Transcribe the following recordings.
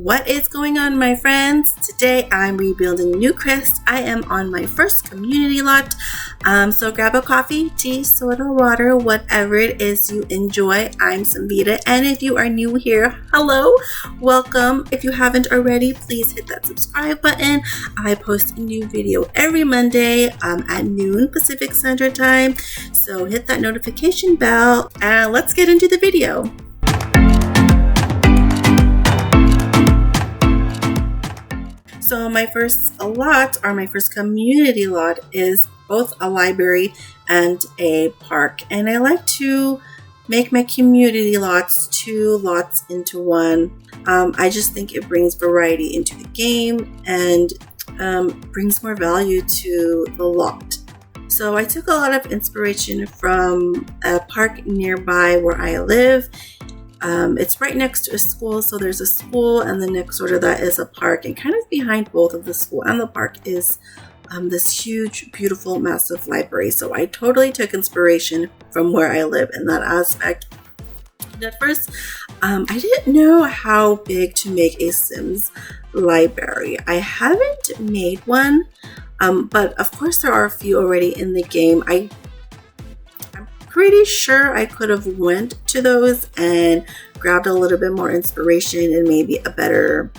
What is going on, my friends? Today I'm rebuilding Newcrest. I am on my first community lot. So grab a coffee, tea, soda, water, whatever it is you enjoy. I'm Simvida, and if you are new here, hello, welcome. If you haven't already, please hit that subscribe button. I post a new video every Monday at noon Pacific Standard Time. So hit that notification bell and let's get into the video. So my first lot, or my first community lot, is both a library and a park. And I like to make my community lots two lots into one. I just think it brings variety into the game and brings more value to the lot. So I took a lot of inspiration from a park nearby where I live. It's right next to a school, so there's a school, and then next door to that is a park, and kind of behind both of the school and the park is this huge, beautiful, massive library. So I totally took inspiration from where I live in that aspect. And at first, I didn't know how big to make a Sims library. I haven't made one, but of course there are a few already in the game. I'm pretty sure I could have went to those and grabbed a little bit more inspiration and maybe a better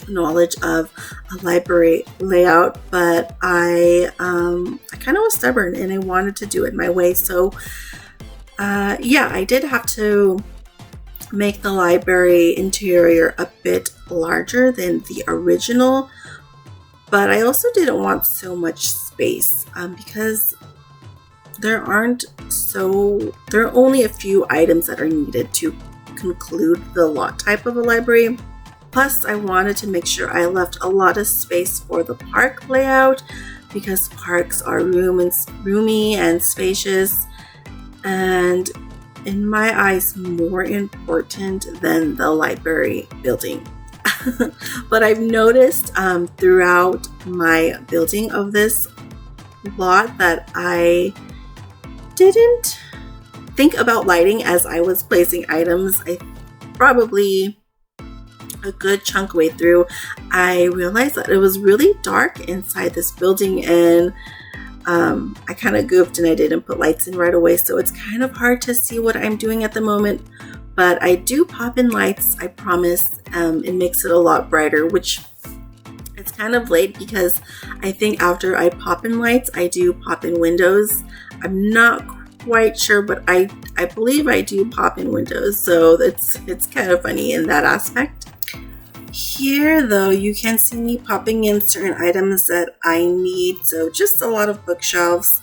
knowledge of a library layout, but I kind of was stubborn and I wanted to do it my way. So yeah, I did have to make the library interior a bit larger than the original, but I also didn't want so much space because there are only a few items that are needed to conclude the lot type of a library. Plus, I wanted to make sure I left a lot of space for the park layout because parks are roomy and spacious, and in my eyes, more important than the library building. But I've noticed throughout my building of this lot that I didn't think about lighting as I was placing items. I probably a good chunk way through, I realized that it was really dark inside this building, and I kind of goofed and I didn't put lights in right away, so it's kind of hard to see what I'm doing at the moment. But I do pop in lights, I promise. It makes it a lot brighter, which it's kind of late because I think after I pop in lights, I do pop in windows. I'm not quite sure, but I believe I do pop in windows, so it's kind of funny in that aspect. Here though, you can see me popping in certain items that I need, so just a lot of bookshelves.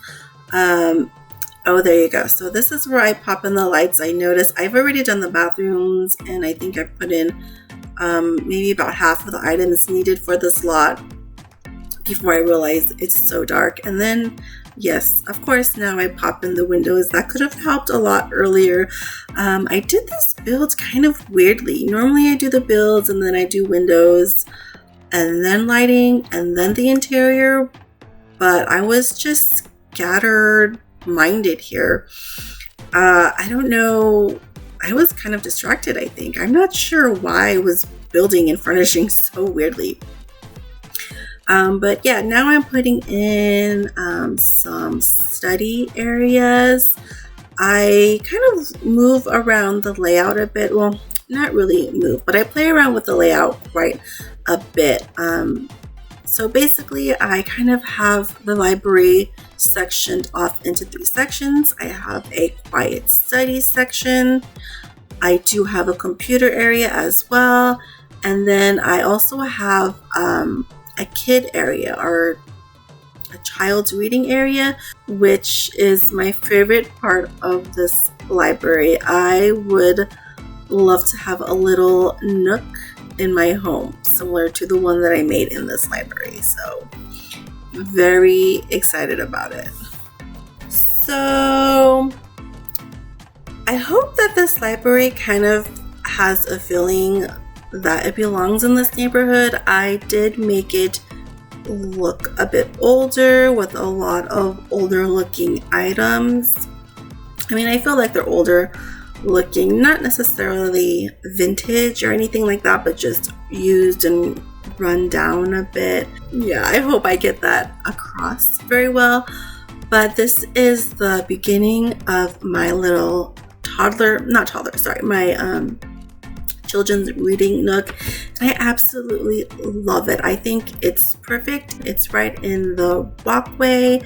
Oh, there you go. So this is where I pop in the lights. I noticed I've already done the bathrooms, and I think I put in maybe about half of the items needed for this lot before I realized it's so dark. And then yes, of course, now I pop in the windows. That could have helped a lot earlier. I did this build kind of weirdly. Normally I do the builds and then I do windows and then lighting and then the interior, but I was just scattered minded here. I don't know. I was kind of distracted, I think. I'm not sure why I was building and furnishing so weirdly. But yeah, now I'm putting in some study areas. I kind of move around the layout a bit. Well, not really move, but I play around with the layout quite a bit. So basically, I kind of have the library sectioned off into 3 sections. I have a quiet study section. I do have a computer area as well. And then I also have a kid area, or a child's reading area, which is my favorite part of this library. I would love to have a little nook in my home similar to the one that I made in this library, so very excited about it. So I hope that this library kind of has a feeling that it belongs in this neighborhood. I did make it look a bit older with a lot of older looking items. I mean, I feel like they're older, looking, not necessarily vintage or anything like that, but just used and run down a bit. Yeah, I hope I get that across very well. But this is the beginning of my little my children's reading nook. I absolutely love it. I think it's perfect. It's right in the walkway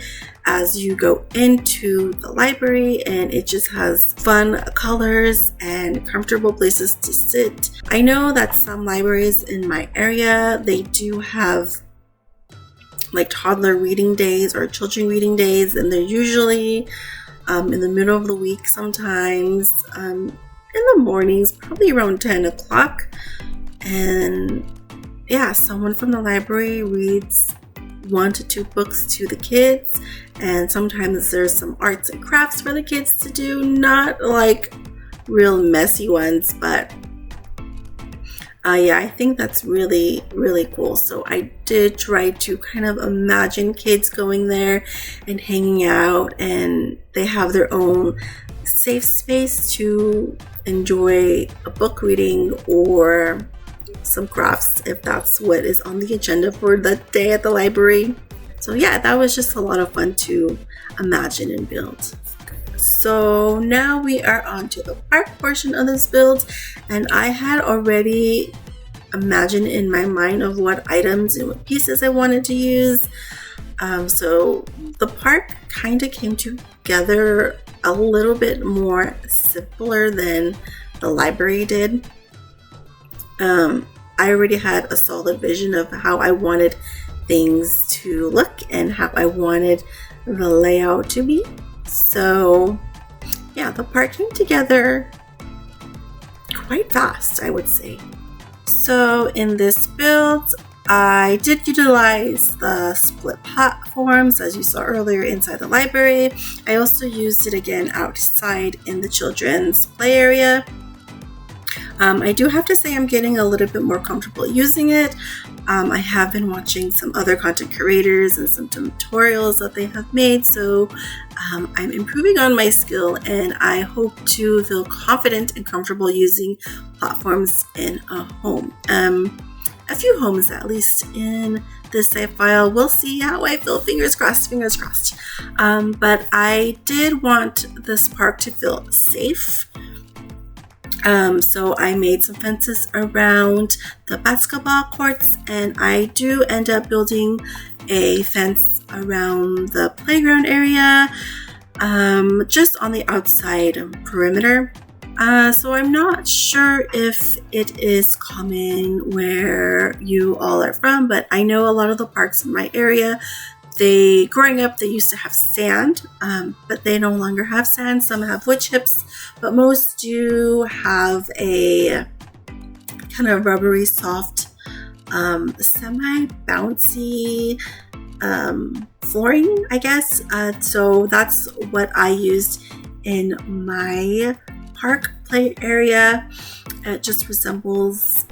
as you go into the library, and it just has fun colors and comfortable places to sit. I know that some libraries in my area, they do have like toddler reading days or children reading days, and they're usually in the middle of the week, sometimes in the mornings, probably around 10 o'clock. And yeah, someone from the library reads 1 to 2 books to the kids, and sometimes there's some arts and crafts for the kids to do, not like real messy ones, but yeah, I think that's really, really cool. So I did try to kind of imagine kids going there and hanging out, and they have their own safe space to enjoy a book reading or some crafts if that's what is on the agenda for the day at the library. So yeah, that was just a lot of fun to imagine and build. So now we are on to the park portion of this build, and I had already imagined in my mind of what items and what pieces I wanted to use. So the park kind of came together a little bit more simpler than the library did. I already had a solid vision of how I wanted things to look and how I wanted the layout to be. So yeah, the park came together quite fast, I would say. So in this build, I did utilize the split platforms as you saw earlier inside the library. I also used it again outside in the children's play area. I do have to say I'm getting a little bit more comfortable using it. I have been watching some other content creators and some tutorials that they have made, so I'm improving on my skill, and I hope to feel confident and comfortable using platforms in a home. A few homes at least in this save file. We'll see how I feel. Fingers crossed, fingers crossed. But I did want this park to feel safe. So I made some fences around the basketball courts, and I do end up building a fence around the playground area, just on the outside perimeter. So I'm not sure if it is common where you all are from, but I know a lot of the parks in my area, growing up, they used to have sand, but they no longer have sand. Some have wood chips, but most do have a kind of rubbery, soft, semi-bouncy flooring, I guess. So that's what I used in my park play area. It just resembles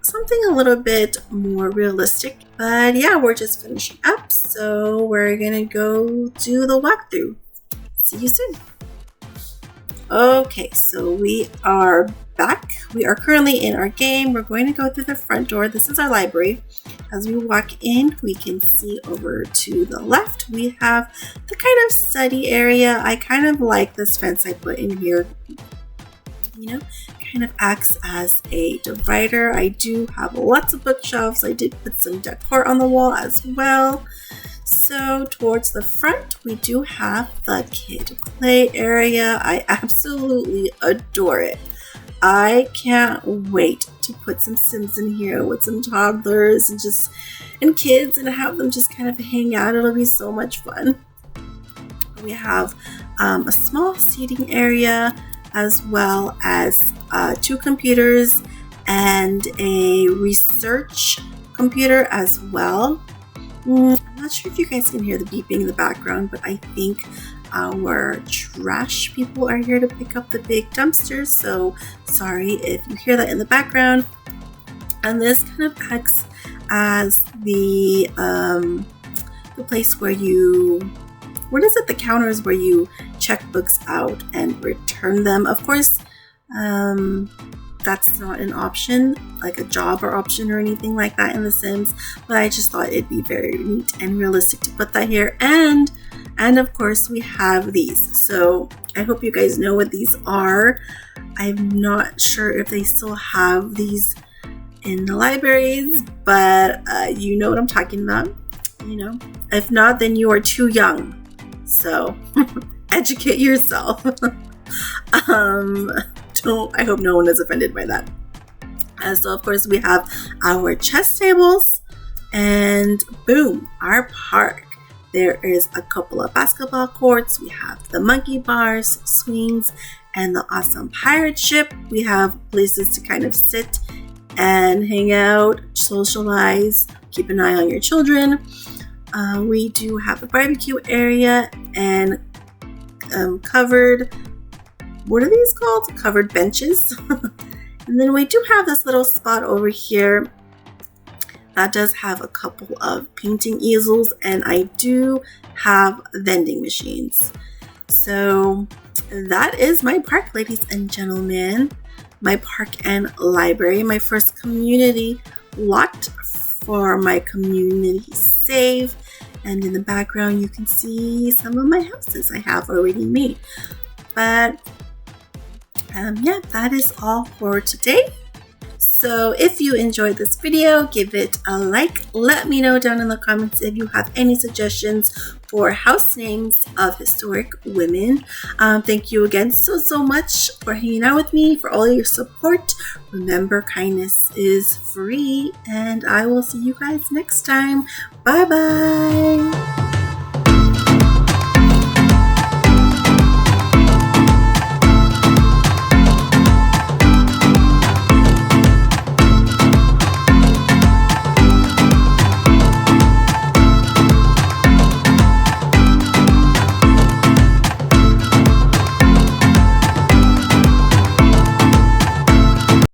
something a little bit more realistic. But yeah, we're just finishing up, so we're gonna go do the walkthrough. See you soon. Okay, so we are back. We are currently in our game. We're going to go through the front door. This is our library. As we walk in, we can see over to the left, we have the kind of study area. I kind of like this fence I put in here. You know, kind of acts as a divider. I do have lots of bookshelves. I did put some decor on the wall as well. So towards the front, we do have the kid play area. I absolutely adore it. I can't wait to put some Sims in here with some toddlers and kids and have them just kind of hang out. It'll be so much fun. We have a small seating area, as well as 2 computers and a research computer as well. I'm not sure if you guys can hear the beeping in the background, but I think our trash people are here to pick up the big dumpsters, so sorry if you hear that in the background. And this kind of acts as the place where the counters where you check books out and return them. Of course, That's not an option, like a job or option or anything like that in The Sims, but I just thought it'd be very neat and realistic to put that here. And of course we have these. So I hope you guys know what these are. I'm not sure if they still have these in the libraries, but you know what I'm talking about. You know, if not, then you are too young. So educate yourself. I hope no one is offended by that. So of course we have our chess tables, and boom, our park. There is a couple of basketball courts. We have the monkey bars, swings, and the awesome pirate ship. We have places to kind of sit and hang out, socialize, keep an eye on your children. We do have a barbecue area and covered, what are these called? Covered benches. And then we do have this little spot over here that does have a couple of painting easels, and I do have vending machines. So that is my park, ladies and gentlemen. My park and library, my first community lot for my community save. And in the background you can see some of my houses I have already made. But yeah, that is all for today. So if you enjoyed this video, give it a like. Let me know down in the comments if you have any suggestions for house names of historic women. Thank you again so much for hanging out with me, for all your support. Remember, kindness is free, and I will see you guys next time. Bye bye.